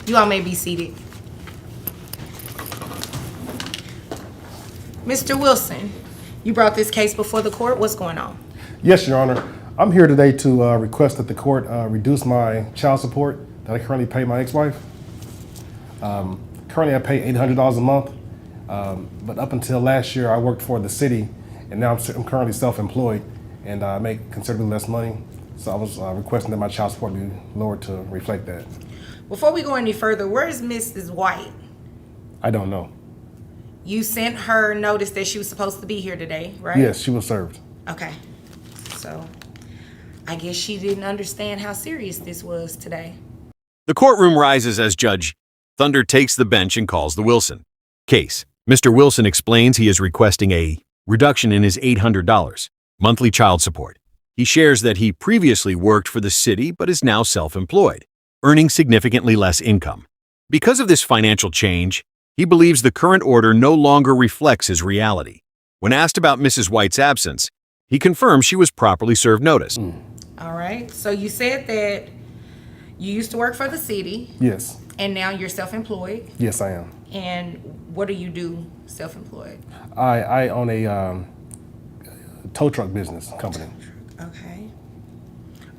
You all may be seated. Mr. Wilson, you brought this case before the court. What's going on? Yes, Your Honor. I'm here today to request that the court reduce my child support that I currently pay my ex-wife. Currently, I pay $800 a month, but up until last year, I worked for the city, and now I'm currently self-employed, and I make considerably less money. So I was requesting that my child support be lowered to reflect that. Before we go any further, where is Mrs. White? I don't know. You sent her notice that she was supposed to be here today, right? Yes, she was served. Okay. So I guess she didn't understand how serious this was today. The courtroom rises as Judge Thunder takes the bench and calls the Wilson case. Mr. Wilson explains he is requesting a reduction in his $800 monthly child support. He shares that he previously worked for the city but is now self-employed, earning significantly less income. Because of this financial change, he believes the current order no longer reflects his reality. When asked about Mrs. White's absence, he confirms she was properly served notice. All right. So you said that you used to work for the city. Yes. And now you're self-employed. Yes, I am. And what do you do self-employed? I own a tow truck business company. Okay.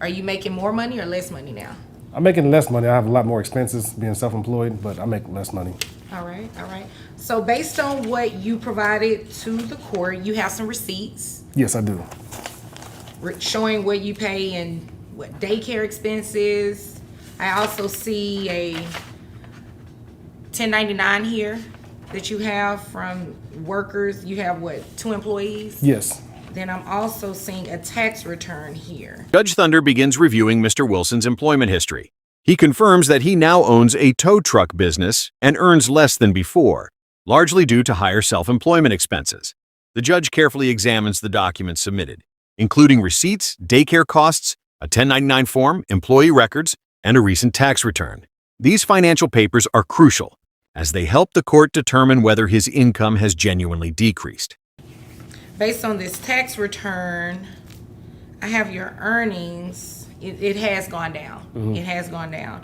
Are you making more money or less money now? I'm making less money. I have a lot more expenses being self-employed, but I make less money. All right, all right. So based on what you provided to the court, you have some receipts Yes, I do. showing what you pay in what daycare expenses. I also see a 1099 here that you have from workers. You have what, 2 employees? Yes. Then I'm also seeing a tax return here. Judge Thunder begins reviewing Mr. Wilson's employment history. He confirms that he now owns a tow truck business and earns less than before, largely due to higher self-employment expenses. The judge carefully examines the documents submitted, including receipts, daycare costs, a 1099 form, employee records, and a recent tax return. These financial papers are crucial, as they help the court determine whether his income has genuinely decreased. Based on this tax return, I have your earnings. It has gone down. Mm-hmm. It has gone down.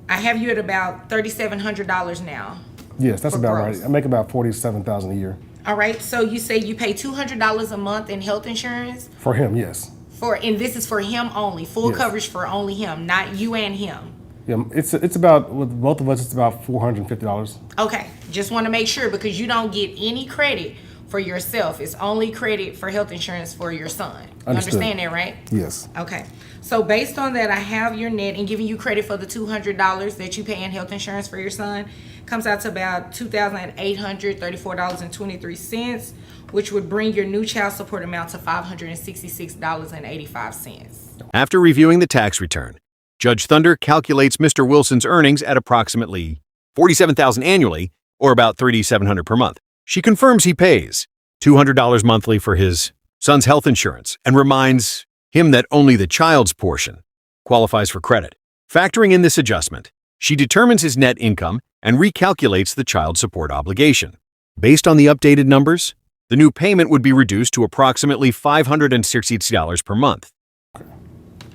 I have you at about $3,700 now. Yes, that's for about gross. right. I make about $47,000 a year. All right. So you say you pay $200 a month in health insurance For him, yes. and this is for him only, full Yes. coverage for only him, not you and him. Yeah, it's about, with both of us, it's about $450. Okay. Just want to make sure because you don't get any credit for yourself. It's only credit for health insurance for your son. You Understood. understand that, right? Yes. Okay. So based on that, I have your net and giving you credit for the $200 that you pay in health insurance for your son. Comes out to about $2,834.23, which would bring your new child support amount to $566.85. After reviewing the tax return, Judge Thunder calculates Mr. Wilson's earnings at approximately $47,000 annually, or about $3,700 per month. She confirms he pays $200 monthly for his son's health insurance and reminds him that only the child's portion qualifies for credit. Factoring in this adjustment, she determines his net income and recalculates the child support obligation. Based on the updated numbers, the new payment would be reduced to approximately $560 per month.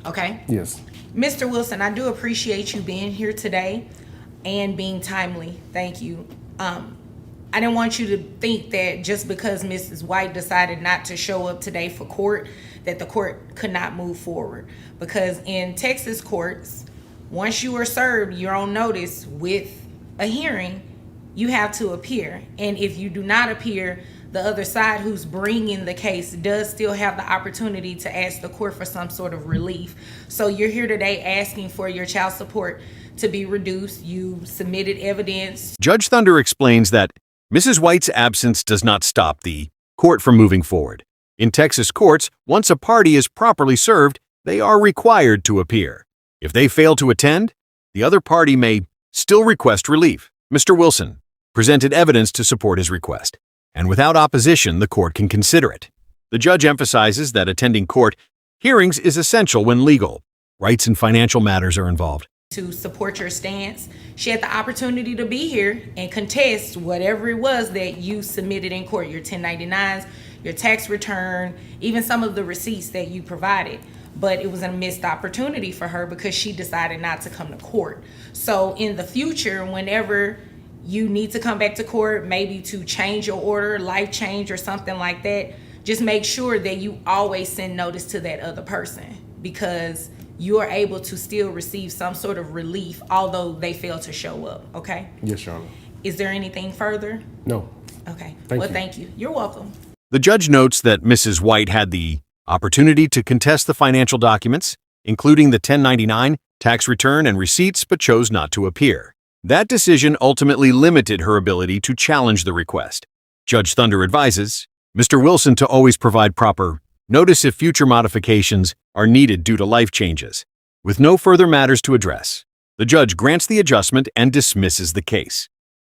Okay? Yes. Mr. Wilson, I do appreciate you being here today and being timely. Thank you. I didn't want you to think that just because Mrs. White decided not to show up today for court, that the court could not move forward. Because in Texas courts, once you are served your own notice with a hearing, you have to appear. And if you do not appear, the other side who's bringing the case does still have the opportunity to ask the court for some sort of relief. So you're here today asking for your child support to be reduced. You submitted evidence. Judge Thunder explains that Mrs. White's absence does not stop the court from moving forward. In Texas courts, once a party is properly served, they are required to appear. If they fail to attend, the other party may still request relief. Mr. Wilson presented evidence to support his request, and without opposition, the court can consider it. The judge emphasizes that attending court hearings is essential when legal rights and financial matters are involved. To support your stance. She had the opportunity to be here and contest whatever it was that you submitted in court, your 1099s, your tax return, even some of the receipts that you provided. but it was a missed opportunity for her because she decided not to come to court. So in the future, whenever you need to come back to court, maybe to change your order, life change or something like that, just make sure that you always send notice to that other person, because you are able to still receive some sort of relief although they fail to show up, okay? Yes, Your Honor. Is there anything further? No. Okay. Thank Well, you. thank you. You're welcome. The judge notes that Mrs. White had the opportunity to contest the financial documents, including the 1099, tax return, and receipts, but chose not to appear. That decision ultimately limited her ability to challenge the request. Judge Thunder advises Mr. Wilson to always provide proper notice if future modifications are needed due to life changes. With no further matters to address, the judge grants the adjustment and dismisses the case.